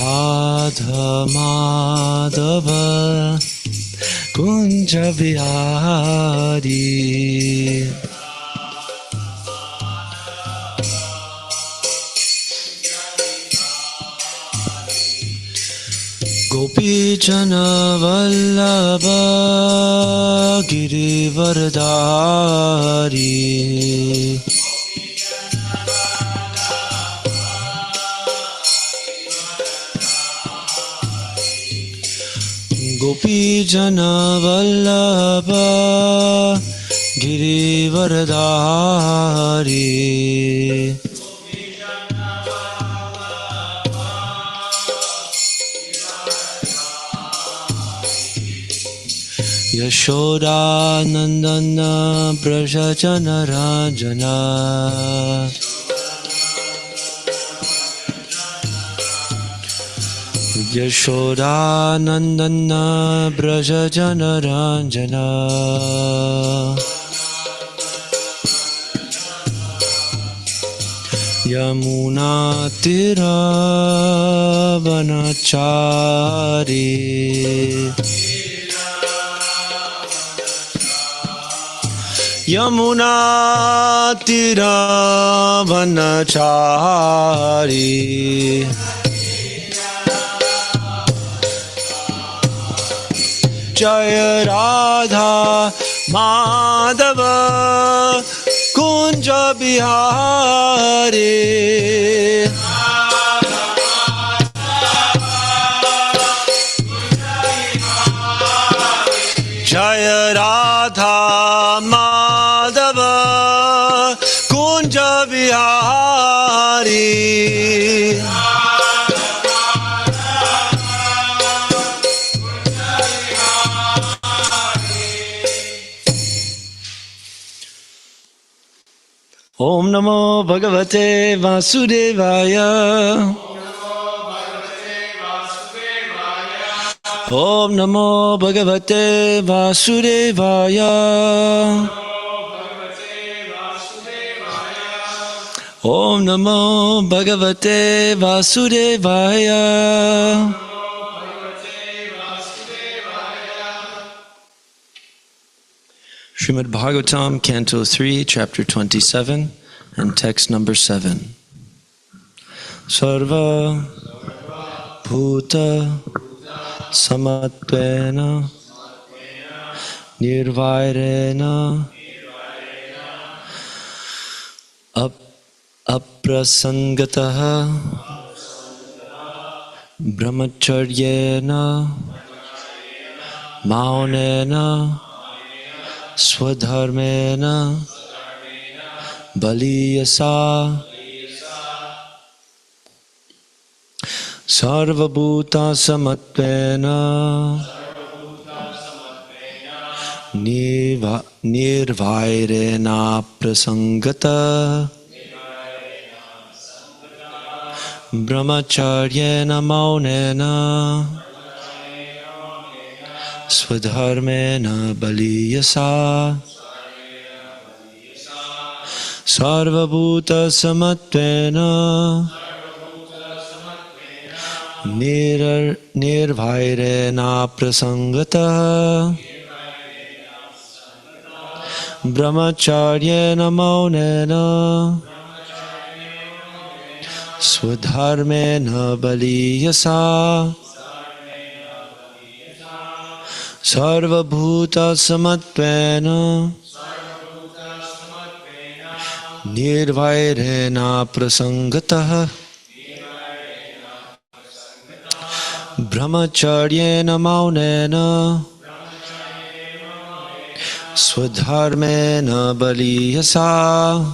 Radha Madhava Kunja Vihari Gopi Jana Vallabha Girivardhari Gopi Jana Vallabha Girivardhari Yashoda Nandana Braja Jana Rajana Yashoda Nandana Braja Jana Ranjana Yamuna Tira Vanachari Yamuna Tira Vanachari Jaya Radha Madhava Kunja Bihari Jaya Radha Madhava Kunja Bihari Om Namo Bhagavate Vasudevaya Om Namo Bhagavate Vasudevaya Om Namo Bhagavate Vasudevaya Srimad Bhagavatam, Canto 3, Chapter 27, and text number 7. Sarva Bhuta Samatvena Nirvairena Aprasangataha Brahmacharyena Maunena Swadharmena Baliyasa Sarvabhuta Samatvena Nirvairena Prasangata Brahmacharyena Maunena Swadharmena Baliyasa Sarvabhuta Samatvena Nirvairena Prasangata Brahmacharyena Maunena Swadharmena Baliyasa Sarvabhuta Samatvena Nirvairena Prasangata Brahmacharyena Maunena Swadharmena Baliyasa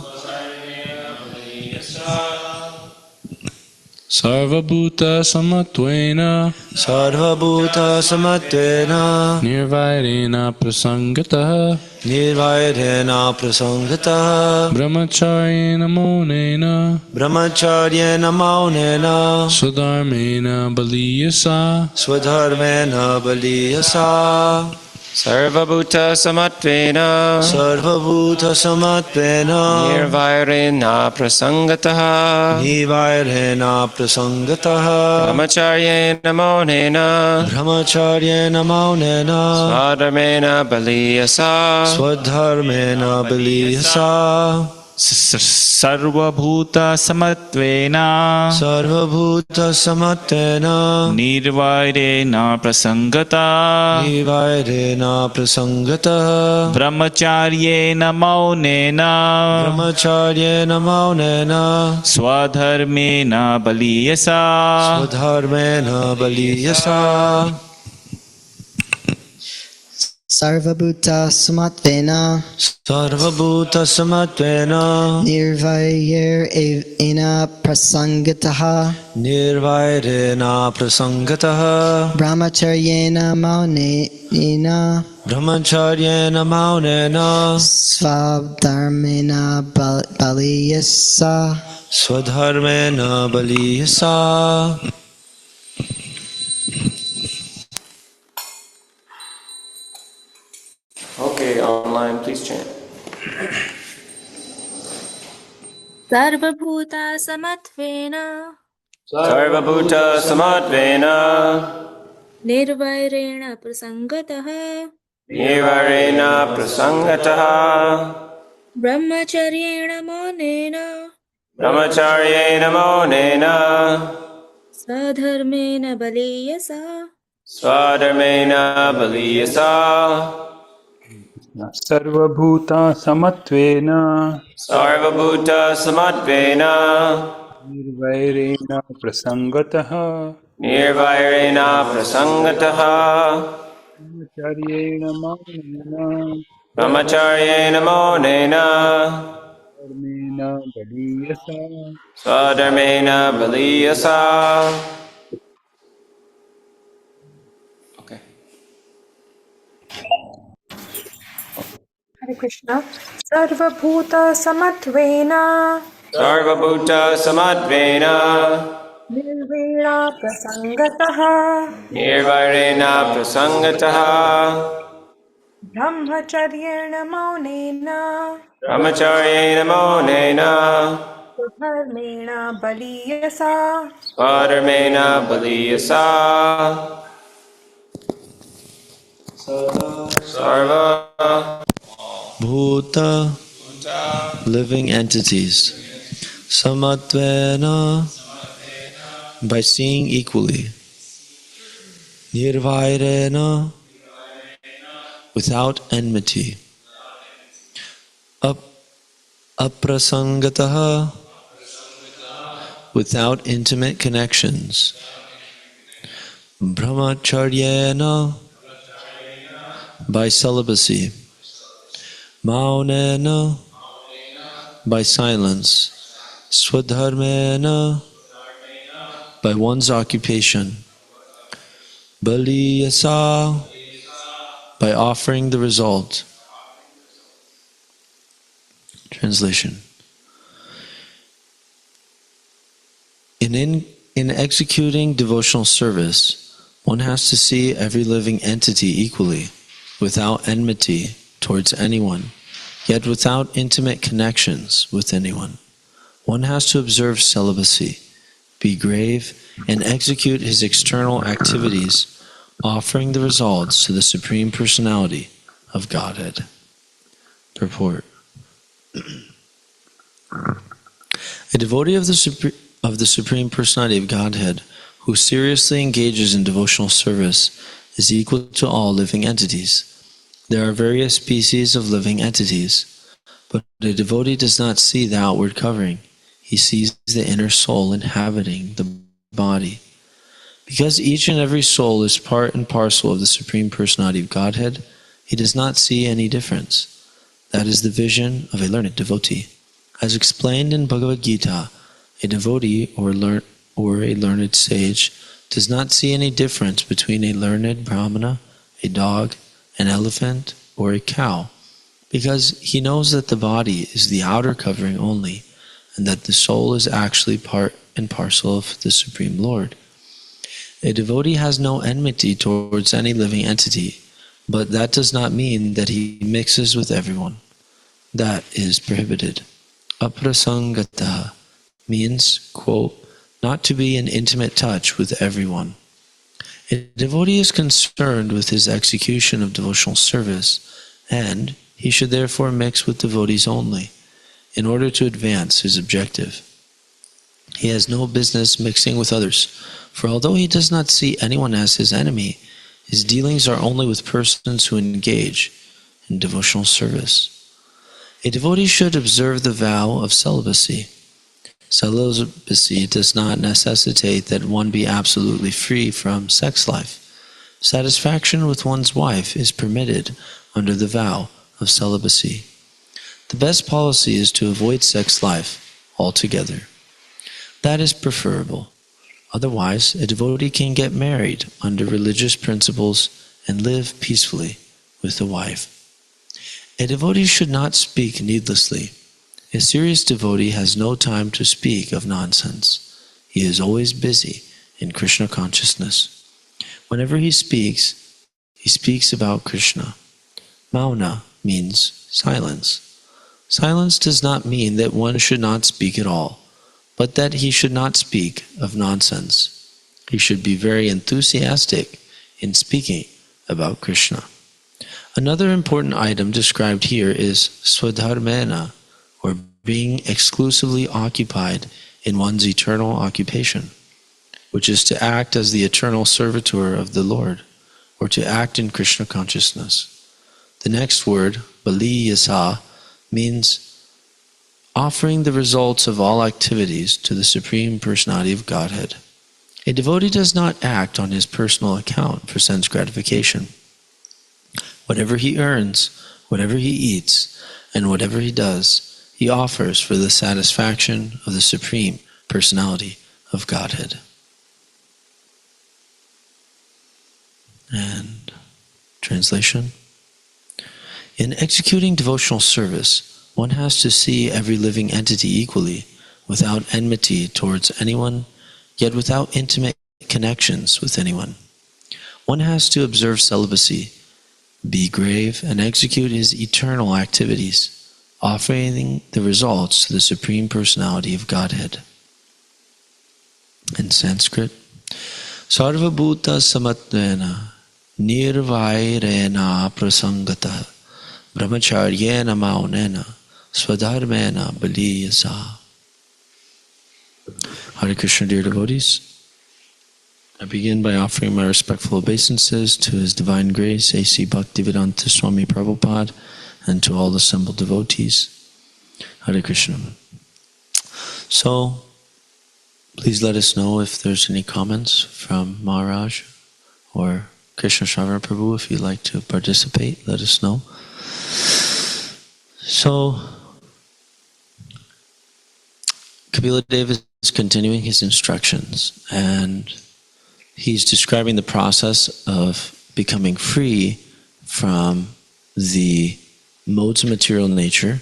Sarvabhuta Samatvena Sarvabhuta Samatvena Nirvairena Prasangata Nirvairena Prasangata Brahmacharyena Maunena Brahmacharyena Maunena Swadharmena Baliyasa Swadharmena Baliyasa Sarvabhuta Samatvena Sarvabhuta Samatvena Nirvairena Prasangataha Nivairena Prasangataha Brahmacharyena Maunena Brahmacharyena Maunena Swadharmena Baliyasa Swadharmena Baliyasa Sarvabhuta Samatvena Sarvabhuta Samatvena Nirvairena Prasangata Nivairena Prasangata Brahmacharyena Maunena Brahmacharyena Maunena Swadharmena Baliyasa Swadharmena Baliyasa Sarvabhuta Samatvena Sarvabhuta Samatvena Nirvairena Prasangataha Nirvairena Prasangataha Brahmacharyena Maunena Brahmacharyena Maunena Svadharmena Baliyasa Swadharmena Baliyasa. Okay, online, please chant. Sarvabhuta Samatvena Sarvabhuta Samatvena Nirvairena Prasangataha Nirvarena Prasangataha Brahmacharyena Maunena Brahmacharyena Maunena Sadharmena Baliyasa Swadharmena Baliyasa Sarvabhuta Samatvena Sarvabhuta Samatvena Nirvairena Prasangataha Nirvairena Prasangataha Brahmacharyena Maunena Brahmacharyena Maunena Dharmena Baliyasa Swadharmena Baliyasa. Okay. Hare Krishna. Sarvabhuta Samatvena Sarvabhuta Samadvena Nirvena Prasangataha Nirvairena Prasangataha Brahmacharyena Maunena Brahmacharyena Maunena Swadharmena Baliyasa Swadharmena Baliyasa Sarva Bhuta, living entities. Samatvena, by seeing equally. Nirvairena, without enmity. Aprasangataha, without intimate connections. Brahmacharyena, by celibacy. Maunena, by silence. Swadharmena, by one's occupation. Baliyasa, by offering the result. Translation. In executing devotional service, one has to see every living entity equally, without enmity towards anyone, yet without intimate connections with anyone. One has to observe celibacy, be grave, and execute his external activities, offering the results to the Supreme Personality of Godhead. Purport. A devotee of the Supreme Personality of Godhead who seriously engages in devotional service is equal to all living entities. There are various species of living entities, but a devotee does not see the outward covering. He sees the inner soul inhabiting the body. Because each and every soul is part and parcel of the Supreme Personality of Godhead, he does not see any difference. That is the vision of a learned devotee. As explained in Bhagavad Gita, a devotee or a learned sage does not see any difference between a learned brahmana, a dog, an elephant, or a cow, because he knows that the body is the outer covering only, and that the soul is actually part and parcel of the Supreme Lord. A devotee has no enmity towards any living entity, but that does not mean that he mixes with everyone. That is prohibited. Aprasangata means, quote, not to be in intimate touch with everyone. A devotee is concerned with his execution of devotional service, and he should therefore mix with devotees only, in order to advance his objective. He has no business mixing with others, for although he does not see anyone as his enemy, his dealings are only with persons who engage in devotional service. A devotee should observe the vow of celibacy. Celibacy does not necessitate that one be absolutely free from sex life. Satisfaction with one's wife is permitted under the vow of celibacy. The best policy is to avoid sex life altogether. That is preferable. Otherwise, a devotee can get married under religious principles and live peacefully with a wife. A devotee should not speak needlessly. A serious devotee has no time to speak of nonsense. He is always busy in Krishna consciousness. Whenever he speaks about Krishna. Mauna means silence. Silence does not mean that one should not speak at all, but that he should not speak of nonsense. He should be very enthusiastic in speaking about Krishna. Another important item described here is swadharmena, or being exclusively occupied in one's eternal occupation, which is to act as the eternal servitor of the Lord, or to act in Krishna consciousness. The next word, baliyasa, means offering the results of all activities to the Supreme Personality of Godhead. A devotee does not act on his personal account for sense gratification. Whatever he earns, whatever he eats, and whatever he does, he offers for the satisfaction of the Supreme Personality of Godhead. And translation. In executing devotional service, one has to see every living entity equally, without enmity towards anyone, yet without intimate connections with anyone. One has to observe celibacy, be grave, and execute his eternal activities, offering the results to the Supreme Personality of Godhead. In Sanskrit, Sarva Bhuta Samatvena Nirvairena Prasangata Brahmacharyena Maunena Swadharmena Baliyasa. Hare Krishna, dear devotees. I begin by offering my respectful obeisances to His Divine Grace, A.C. Bhaktivedanta Swami Prabhupada, and to all assembled devotees. Hare Krishna. So, please let us know if there's any comments from Maharaj or Krishna Shravana Prabhu. If you'd like to participate, let us know. So, Kapila Dev is continuing his instructions, and he's describing the process of becoming free from the modes of material nature.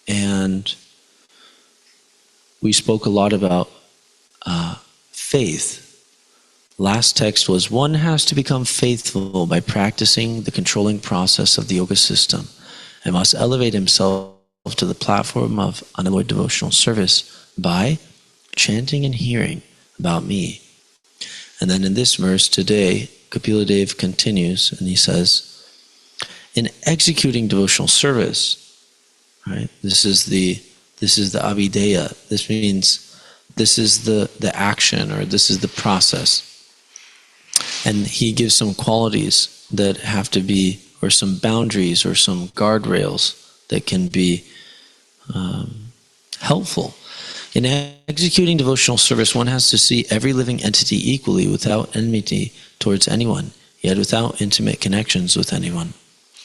And we spoke a lot about faith. Last text was, one has to become faithful by practicing the controlling process of the yoga system and must elevate himself to the platform of unalloyed devotional service by chanting and hearing about me. And then in this verse today, Kapila Dev continues and he says, in executing devotional service, right? This is the avideya. This means this is the action, or this is the process. And he gives some qualities that have to be, or some boundaries, or some guardrails that can be helpful. In executing devotional service, one has to see every living entity equally, without enmity towards anyone, yet without intimate connections with anyone.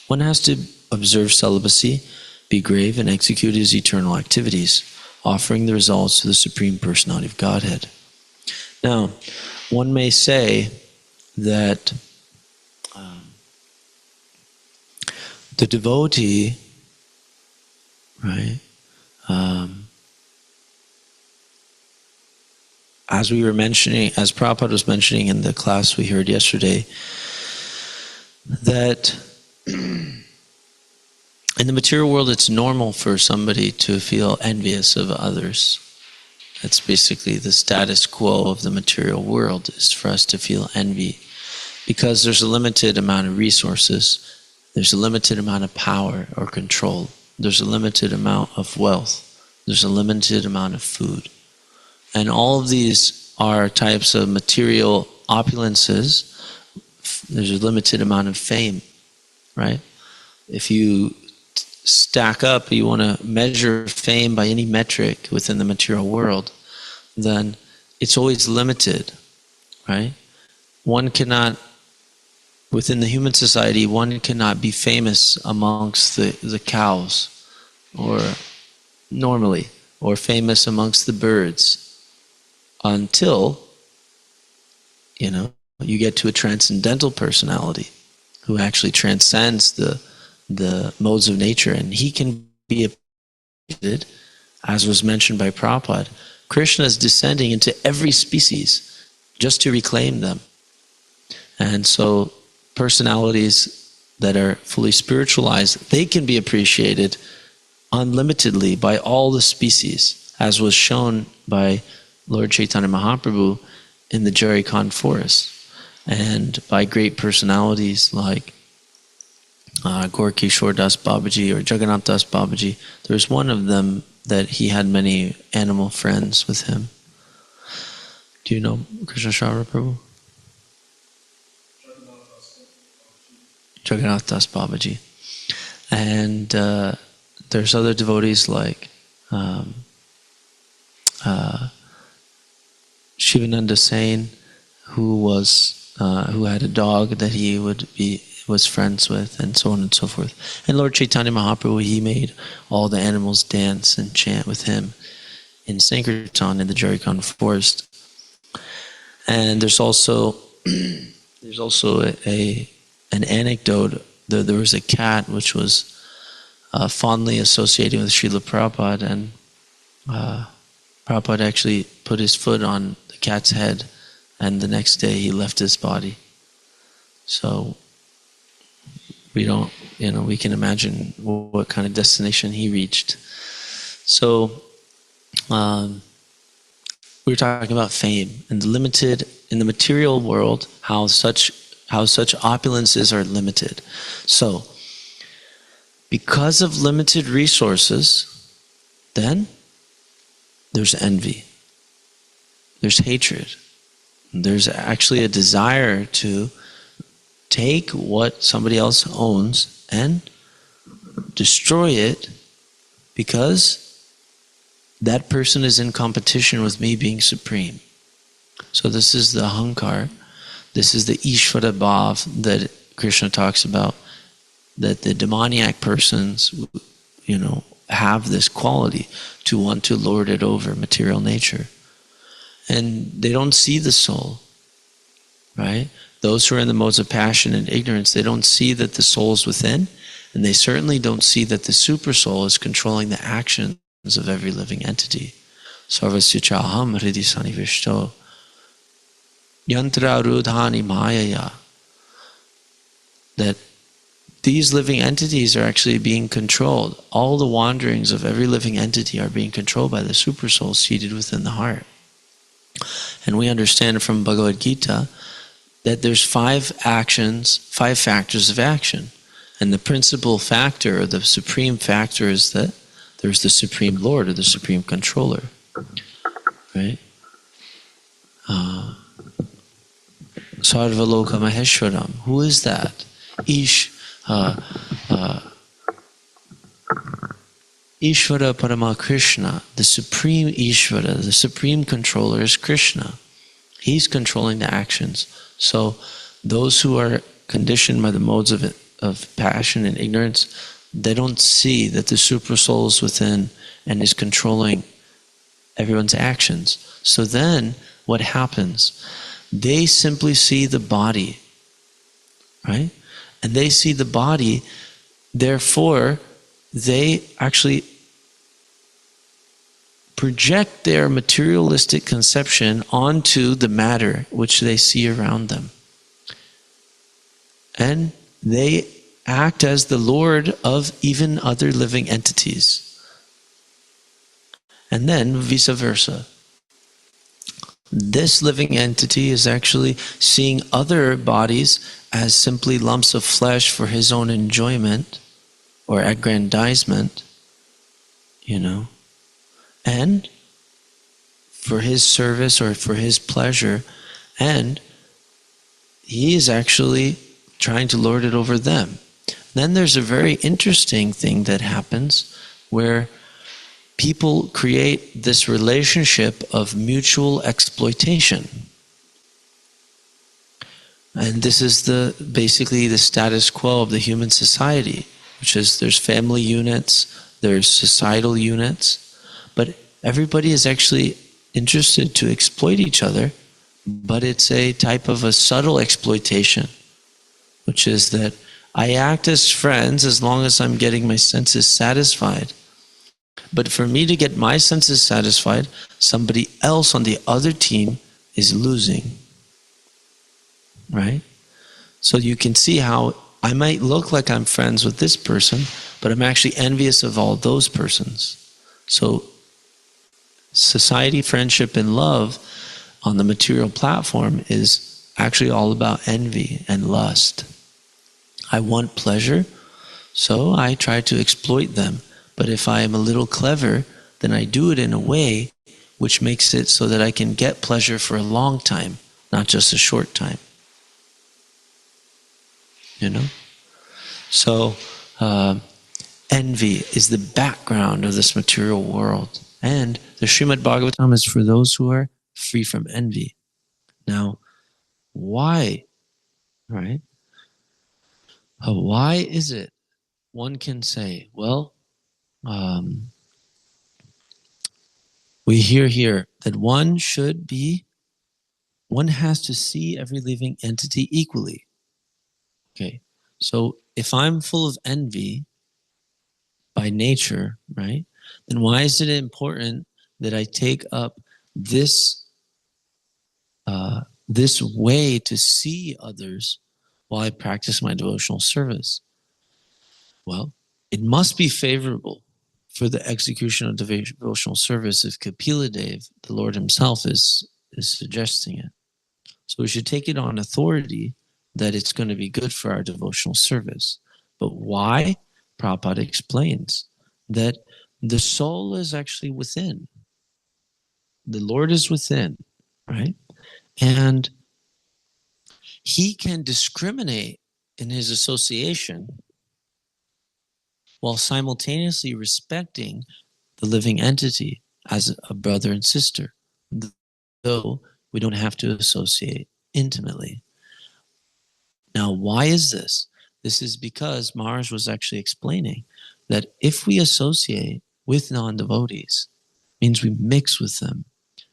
One has to observe celibacy, be grave, and execute his eternal activities, offering the results to the Supreme Personality of Godhead. Now, one may say that the devotee, right, as we were mentioning, as Prabhupada was mentioning in the class we heard yesterday, that in the material world it's normal for somebody to feel envious of others. That's basically the status quo of the material world, is for us to feel envy. Because there's a limited amount of resources, there's a limited amount of power or control, there's a limited amount of wealth, there's a limited amount of food. And all of these are types of material opulences. There's a limited amount of fame, right? If you stack up, you want to measure fame by any metric within the material world, then it's always limited, right? One cannot, within the human society, one cannot be famous amongst the cows, or normally, or famous amongst the birds, until, you get to a transcendental personality who actually transcends the modes of nature, and he can be appreciated, as was mentioned by Prabhupada. Krishna is descending into every species just to reclaim them. And so personalities that are fully spiritualized, they can be appreciated unlimitedly by all the species, as was shown by Lord Chaitanya Mahaprabhu in the HareKrishnaKC forest, and by great personalities like Gaur-Kishore Das Babaji or Jagannath Das Babaji. There's one of them that he had many animal friends with him. Do you know Krishna Shravana Prabhu? Jagannath Das Babaji. And there's other devotees like Shivananda Sain, who had a dog that he was friends with, and so on and so forth. And Lord Chaitanya Mahaprabhu, he made all the animals dance and chant with him in Sankirtan in the HareKrishnaKC forest. And there's also an anecdote. There was a cat which was fondly associated with Srila Prabhupada, and Prabhupada actually put his foot on the cat's head, and the next day he left his body. So we can imagine what kind of destination he reached. So we're talking about fame and in the material world, how such opulences are limited. So because of limited resources, then there's envy, there's hatred, there's actually a desire to take what somebody else owns and destroy it, because that person is in competition with me being supreme. So this is the ahankar, this is the Ishvara Bhav that Krishna talks about, that the demoniac persons, have this quality to want to lord it over material nature. And they don't see the soul, right? Those who are in the modes of passion and ignorance, they don't see that the soul is within, and they certainly don't see that the super soul is controlling the actions of every living entity. Sarvasya chaham hridi sanivishto yantra rudhani mayaya. That these living entities are actually being controlled. All the wanderings of every living entity are being controlled by the super soul seated within the heart. And we understand from Bhagavad Gita that there's 5 factors of action. And the principal factor, or the supreme factor, is that there's the Supreme Lord, or the Supreme Controller. Right? Sarvaloka Maheshwaram. Who is that? Ishvara Parama Krishna, the Supreme Ishvara, the Supreme Controller is Krishna. He's controlling the actions. So those who are conditioned by the modes of passion and ignorance, they don't see that the super soul is within and is controlling everyone's actions. So then what happens? They simply see the body, right? And they see the body, therefore they actually project their materialistic conception onto the matter which they see around them. And they act as the lord of even other living entities. And then vice versa. This living entity is actually seeing other bodies as simply lumps of flesh for his own enjoyment or aggrandizement, and for his service or for his pleasure, and he is actually trying to lord it over them. Then there's a very interesting thing that happens where people create this relationship of mutual exploitation. And this is basically the status quo of the human society, which is there's family units, there's societal units, but everybody is actually interested to exploit each other, but it's a type of a subtle exploitation, which is that I act as friends as long as I'm getting my senses satisfied. But for me to get my senses satisfied, somebody else on the other team is losing. Right? So you can see how I might look like I'm friends with this person, but I'm actually envious of all those persons. So society, friendship, and love on the material platform is actually all about envy and lust. I want pleasure, so I try to exploit them. But if I am a little clever, then I do it in a way which makes it so that I can get pleasure for a long time, not just a short time. So envy is the background of this material world. And the Srimad Bhagavatam is for those who are free from envy. Now, why? Right? Why is it? One can say, well, we hear here that one has to see every living entity equally. Okay, so if I'm full of envy by nature, right, then why is it important that I take up this way to see others while I practice my devotional service? Well, it must be favorable for the execution of devotional service if Kapila Dev, the Lord himself, is suggesting it. So we should take it on authority that it's going to be good for our devotional service. But why? Prabhupada explains that the soul is actually within. The Lord is within, right? And he can discriminate in his association while simultaneously respecting the living entity as a brother and sister, though we don't have to associate intimately. Now, why is this? This is because Maharaj was actually explaining that if we associate with non-devotees, means we mix with them,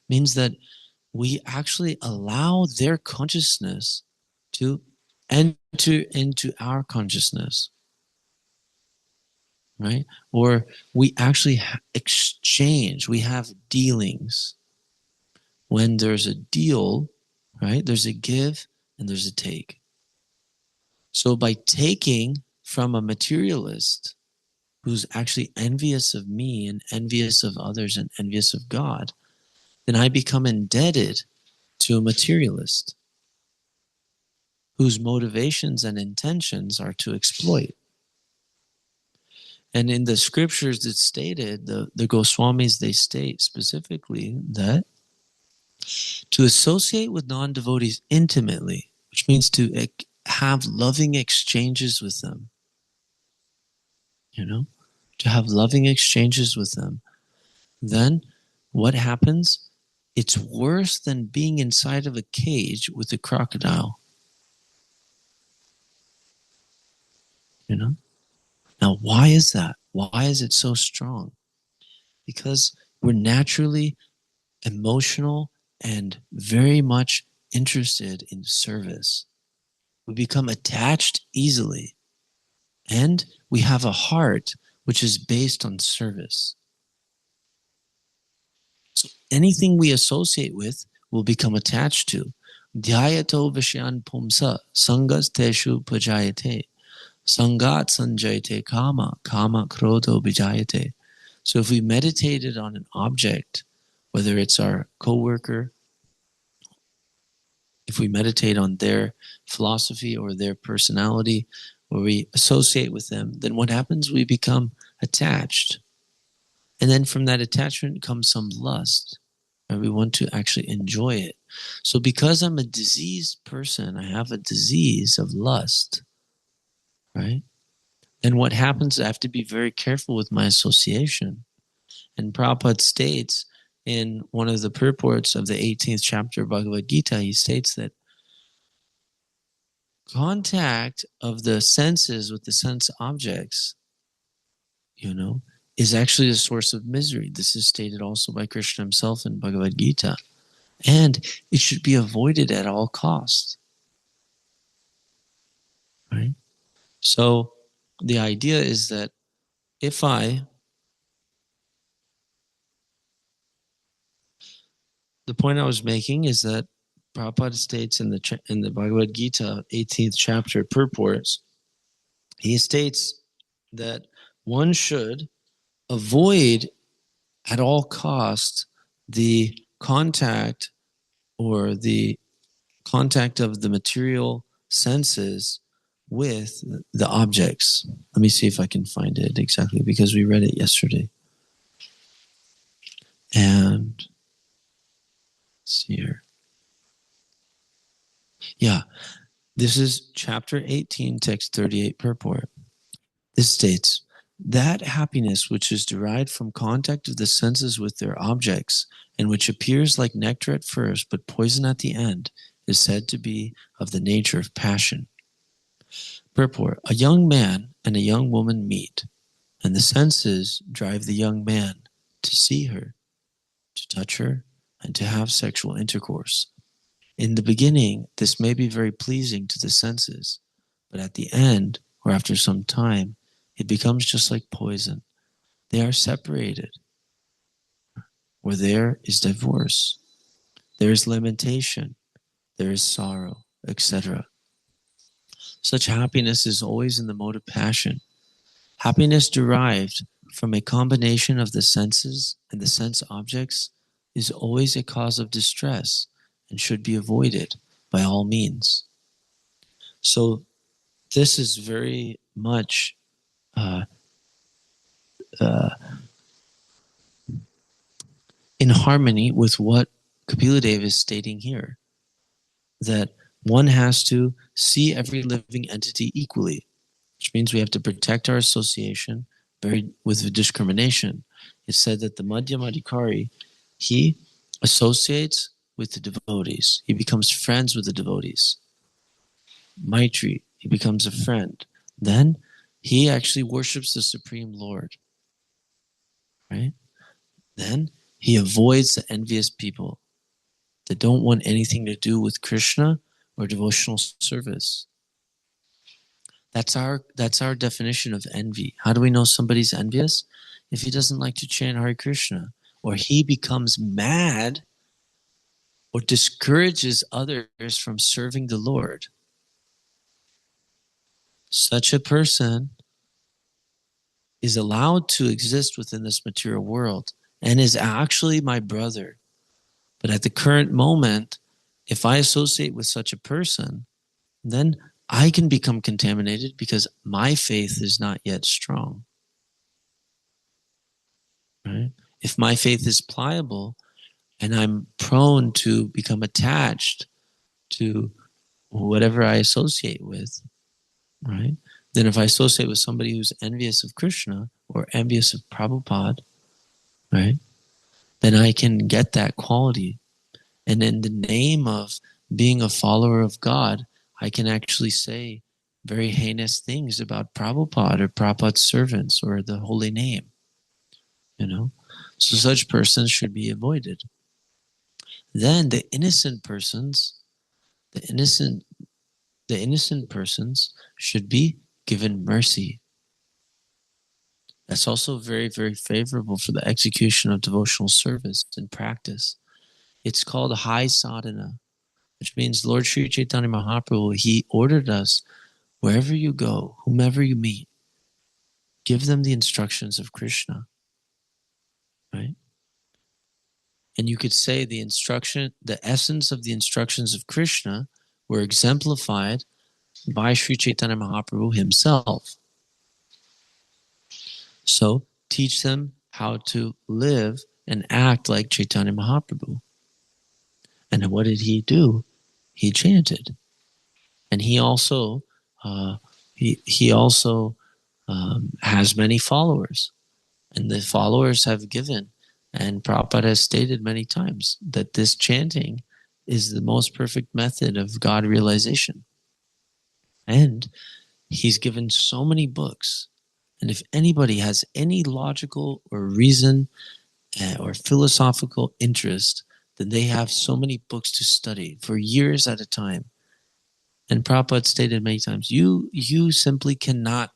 means that we actually allow their consciousness to enter into our consciousness. Right? Or we actually exchange, we have dealings. When there's a deal, right, there's a give and there's a take. So by taking from a materialist who's actually envious of me and envious of others and envious of God, then I become indebted to a materialist whose motivations and intentions are to exploit. And in the scriptures it's stated, the Goswamis, they state specifically that to associate with non-devotees intimately, which means to have loving exchanges with them, to have loving exchanges with them, then what happens? It's worse than being inside of a cage with a crocodile. Now, why is that? Why is it so strong? Because we're naturally emotional and very much interested in service. We become attached easily, and we have a heart which is based on service. So anything we associate with will become attached to. Dhyato vishyan pumsa sangas teshu pajayate. Sangat sanjayate kama, kama krodho bijayate. So if we meditated on an object, whether it's our coworker, if we meditate on their philosophy or their personality, or we associate with them, then what happens? We become attached. And then from that attachment comes some lust. Right? We want to actually enjoy it. So because I'm a diseased person, I have a disease of lust, right? And what happens, I have to be very careful with my association. And Prabhupada states in one of the purports of the 18th chapter of Bhagavad Gita, he states that contact of the senses with the sense objects, is actually a source of misery. This is stated also by Krishna himself in Bhagavad Gita. And it should be avoided at all costs. Right? So the idea is that if the point I was making is that Prabhupada states in the Bhagavad Gita 18th chapter purports, he states that one should avoid at all cost the contact of the material senses with the objects. Let me see if I can find it exactly, because we read it yesterday. And let's see here. Yeah, this is chapter 18, text 38 purport. This states, that happiness which is derived from contact of the senses with their objects, and which appears like nectar at first, but poison at the end, is said to be of the nature of passion. Purport, a young man and a young woman meet, and the senses drive the young man to see her, to touch her, and to have sexual intercourse. In the beginning, this may be very pleasing to the senses, but at the end, or after some time, it becomes just like poison. They are separated. Where there is divorce, there is lamentation, there is sorrow, etc. Such happiness is always in the mode of passion. Happiness derived from a combination of the senses and the sense objects is always a cause of distress and should be avoided by all means. So this is very much in harmony with what Kapila Dev is stating here, that one has to see every living entity equally, which means we have to protect our association with discrimination. It's said that the Madhyamadikari, he associates with the devotees. He becomes friends with the devotees. Maitri, he becomes a friend. Then he actually worships the Supreme Lord. Right? Then he avoids the envious people that don't want anything to do with Krishna or devotional service. That's our definition of envy. How do we know somebody's envious? If he doesn't like to chant Hare Krishna, or he becomes mad or discourages others from serving the Lord. Such a person is allowed to exist within this material world and is actually my brother. But at the current moment, if I associate with such a person, then I can become contaminated because my faith is not yet strong. Right? If my faith is pliable and I'm prone to become attached to whatever I associate with, right? Then if I associate with somebody who's envious of Krishna or envious of Prabhupada, right? Then I can get that quality. And in the name of being a follower of God, I can actually say very heinous things about Prabhupada or Prabhupada's servants or the holy name. So such persons should be avoided. Then the innocent persons should be given mercy. That's also very, very favorable for the execution of devotional service and practice. It's called high sadhana, which means Lord Sri Chaitanya Mahaprabhu, he ordered us Wherever you go, whomever you meet, give them the instructions of Krishna, right? And you could say the essence of the instructions of Krishna were exemplified by Sri Chaitanya Mahaprabhu himself. So teach them how to live and act like Chaitanya Mahaprabhu. And what did he do? He chanted. And he also has many followers. And the followers have given. And Prabhupada has stated many times that this chanting is the most perfect method of God realization. And he's given so many books. And if anybody has any logical or reason or philosophical interest, then they have so many books to study for years at a time. And Prabhupada stated many times, you simply cannot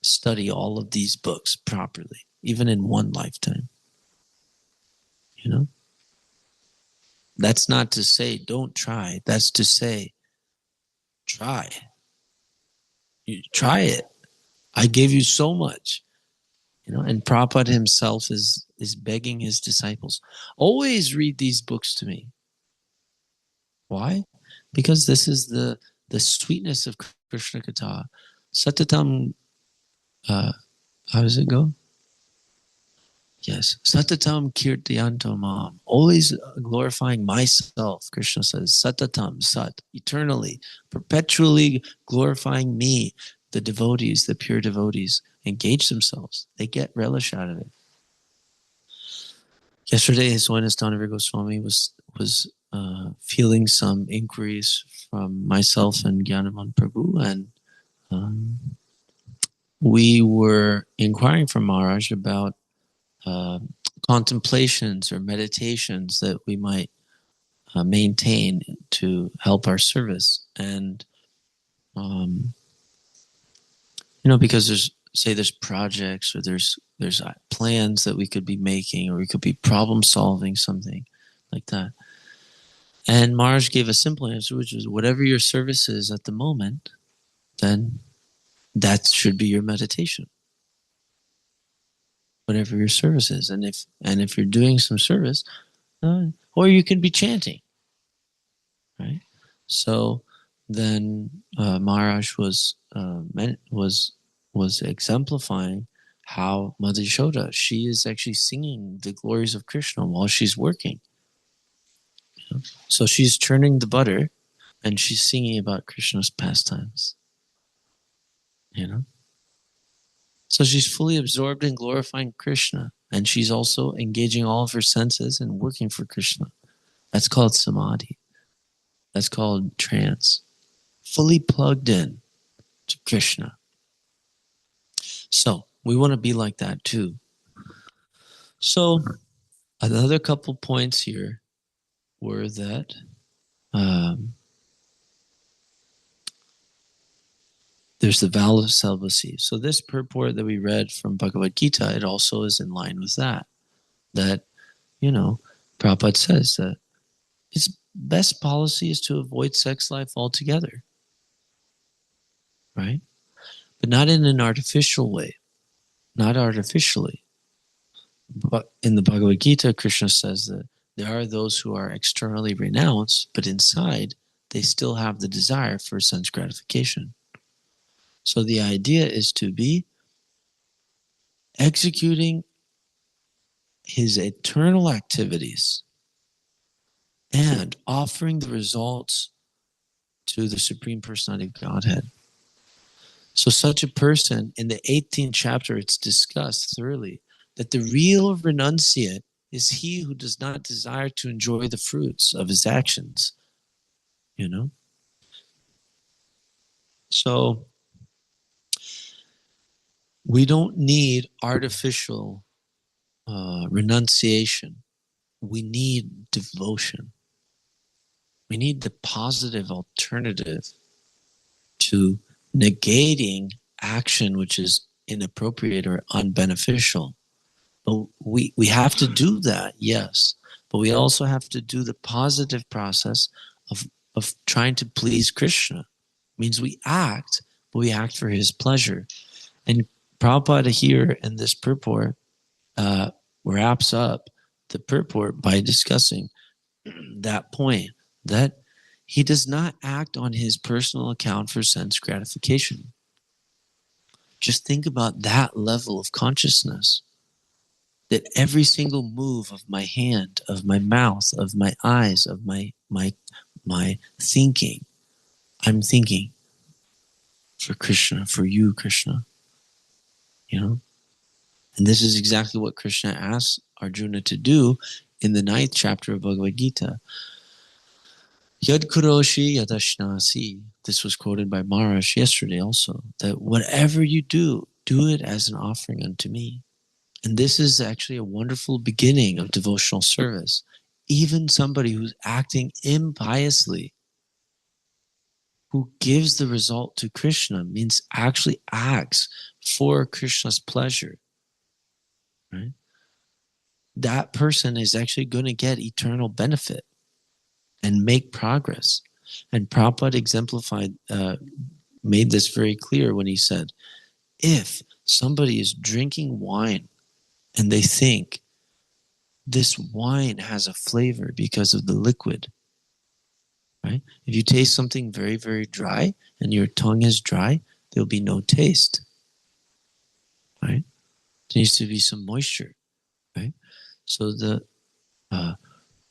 study all of these books properly, even in one lifetime. You know? That's not to say don't try. That's to say try. You try it. I gave you so much. You know, and Prabhupada himself is begging his disciples, always read these books to me. Why? Because this is the sweetness of Krishna Katha. Satatam, how does it go? Yes. Satatam kirtiyanto mam. Always glorifying myself, Krishna says. Satatam, sat, eternally, perpetually glorifying me. The devotees, the pure devotees, engage themselves. They get relish out of it. Yesterday, His Holiness Dhanavir Goswami was feeling some inquiries from myself and Gyanaman Prabhu, and we were inquiring from Maharaj about contemplations or meditations that we might maintain to help our service. And because there's projects or there's plans that we could be making, or we could be problem solving, something like that. And Maharaj gave a simple answer, which is whatever your service is at the moment, then that should be your meditation. Whatever your service is, and if you're doing some service, or you can be chanting, right? So then Maharaj was exemplifying how Mother Yashoda, she is actually singing the glories of Krishna while she's working. So she's churning the butter, and she's singing about Krishna's pastimes. So she's fully absorbed in glorifying Krishna, and she's also engaging all of her senses and working for Krishna. That's called samadhi. That's called trance. Fully plugged in to Krishna. So we want to be like that too. So another couple points here were that there's the vow of celibacy. So this purport that we read from Bhagavad Gita, it also is in line with that. That, Prabhupada says that its best policy is to avoid sex life altogether. Right? But not in an artificial way. Not artificially. But in the Bhagavad Gita, Krishna says that there are those who are externally renounced, but inside they still have the desire for sense gratification. So the idea is to be executing his eternal activities and offering the results to the Supreme Personality of Godhead. So such a person, in the 18th chapter, it's discussed thoroughly that the real renunciate is he who does not desire to enjoy the fruits of his actions. So we don't need artificial renunciation. We need devotion. We need the positive alternative to negating action which is inappropriate or unbeneficial. But we have to do that, yes. But we also have to do the positive process of trying to please Krishna. It means we act but we act for his pleasure. And Prabhupada here in this purport wraps up the purport by discussing that point, that he does not act on his personal account for sense gratification. Just think about that level of consciousness, that every single move of my hand, of my mouth, of my eyes, of my thinking, I'm thinking for Krishna, for you, Krishna. And this is exactly what Krishna asks Arjuna to do in the 9th chapter of Bhagavad Gita. Yad kuroshi yadashnasi. This was quoted by Maharaj yesterday also, that whatever you do, do it as an offering unto me. And this is actually a wonderful beginning of devotional service. Even somebody who's acting impiously, who gives the result to Krishna, means actually acts for Krishna's pleasure. Right? That person is actually going to get eternal benefit and make progress. And Prabhupada exemplified, made this very clear when he said, if somebody is drinking wine and they think this wine has a flavor because of the liquid, right? If you taste something very, very dry and your tongue is dry, there'll be no taste, right? There needs to be some moisture, right? So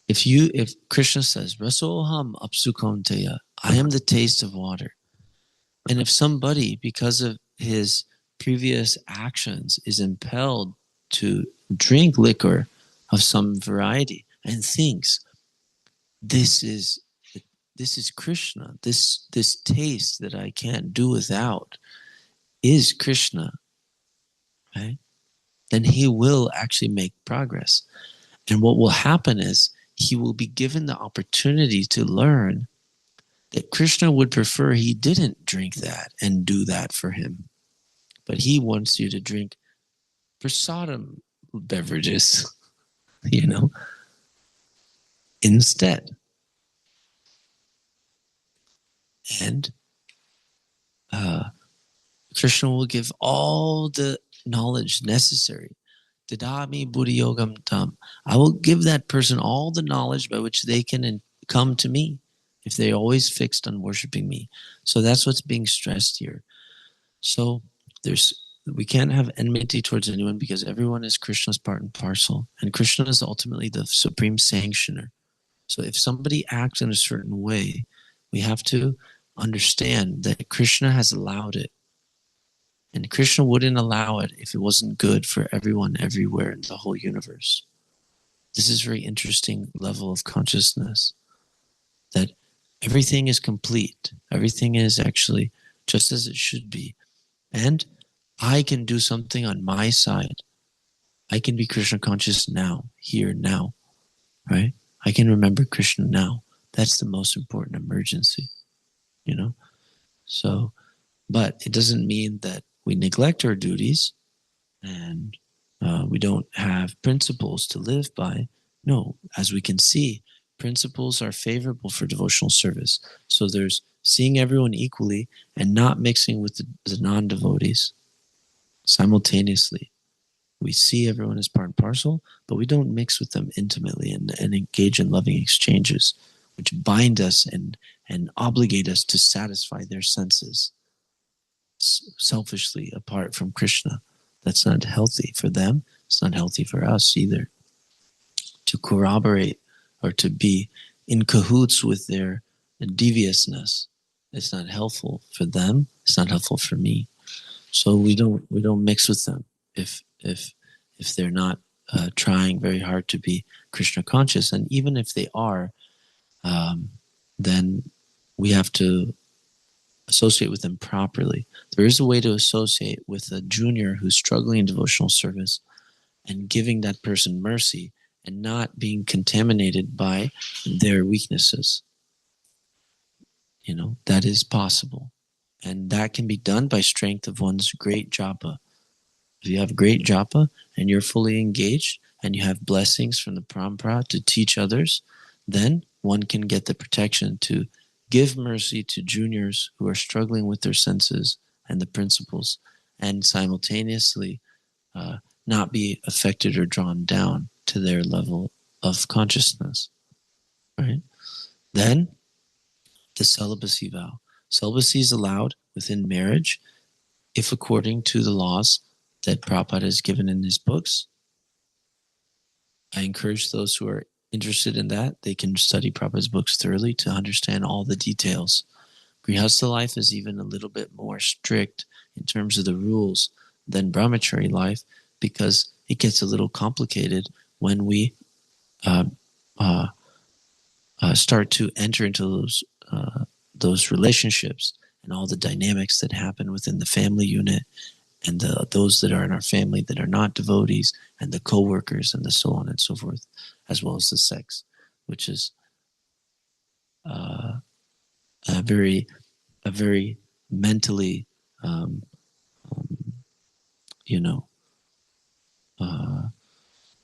if Krishna says, Rasoham apsukonteya, I am the taste of water. And if somebody, because of his previous actions, is impelled to drink liquor of some variety and thinks, this is Krishna, this taste that I can't do without is Krishna, right? Then he will actually make progress. And what will happen is he will be given the opportunity to learn that Krishna would prefer he didn't drink that and do that for him. But he wants you to drink prasadam beverages, instead. And Krishna will give all the knowledge necessary. Dadami buddhi yogam tam. I will give that person all the knowledge by which they can come to me if they're always fixed on worshiping me. So that's what's being stressed here. So we can't have enmity towards anyone because everyone is Krishna's part and parcel. And Krishna is ultimately the supreme sanctioner. So if somebody acts in a certain way, we have to understand that Krishna has allowed it. And Krishna wouldn't allow it if it wasn't good for everyone everywhere in the whole universe. This is a very interesting level of consciousness, that everything is complete. Everything is actually just as it should be. And I can do something on my side. I can be Krishna conscious now, here, now, right? I can remember Krishna now. That's the most important emergency, So, but it doesn't mean that we neglect our duties and we don't have principles to live by. No, as we can see, principles are favorable for devotional service. So there's seeing everyone equally and not mixing with the non-devotees simultaneously. We see everyone as part and parcel, but we don't mix with them intimately and engage in loving exchanges, which bind us and obligate us to satisfy their senses selfishly apart from Krishna. That's not healthy for them. It's not healthy for us either. To corroborate or to be in cahoots with their deviousness, it's not helpful for them. It's not helpful for me. So we don't mix with them if they're not trying very hard to be Krishna conscious. And even if they are, then we have to associate with them properly. There is a way to associate with a junior who's struggling in devotional service and giving that person mercy and not being contaminated by their weaknesses. That is possible. And that can be done by strength of one's great japa. If you have great japa and you're fully engaged and you have blessings from the parampara to teach others, then one can get the protection to give mercy to juniors who are struggling with their senses and the principles, and simultaneously not be affected or drawn down to their level of consciousness. Right? Then, the celibacy vow. Celibacy is allowed within marriage if according to the laws that Prabhupada has given in his books. I encourage those who are interested in that, they can study Prabhupada's books thoroughly to understand all the details. Grihastha life is even a little bit more strict in terms of the rules than brahmachari life because it gets a little complicated when we start to enter into those relationships and all the dynamics that happen within the family unit and those that are in our family that are not devotees and the co-workers and the so on and so forth, as well as the sex, which is a very mentally,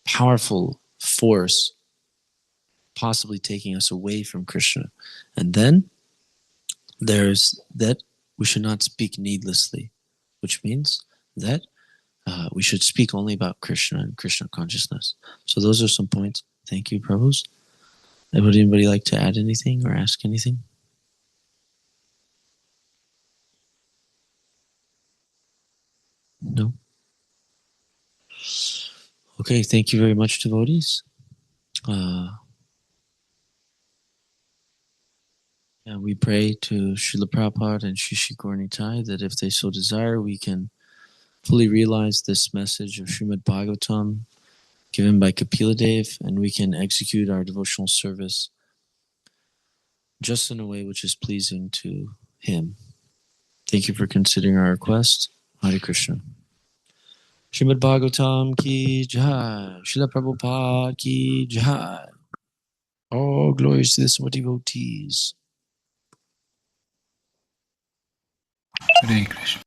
powerful force, possibly taking us away from Krishna. And then there's that we should not speak needlessly, which means that we should speak only about Krishna and Krishna consciousness. So those are some points. Thank you, Prabhus. Would anybody like to add anything or ask anything? No? Okay, thank you very much, devotees. And we pray to Srila Prabhupada and Shri Shri Gaura Nitai that if they so desire, we can fully realize this message of Srimad Bhagavatam given by Kapila Dev, and we can execute our devotional service just in a way which is pleasing to him. Thank you for considering our request. Hare Krishna. Srimad Bhagavatam ki jai. Srila Prabhupada ki jai. All glories to the Summa devotees. Hare Krishna.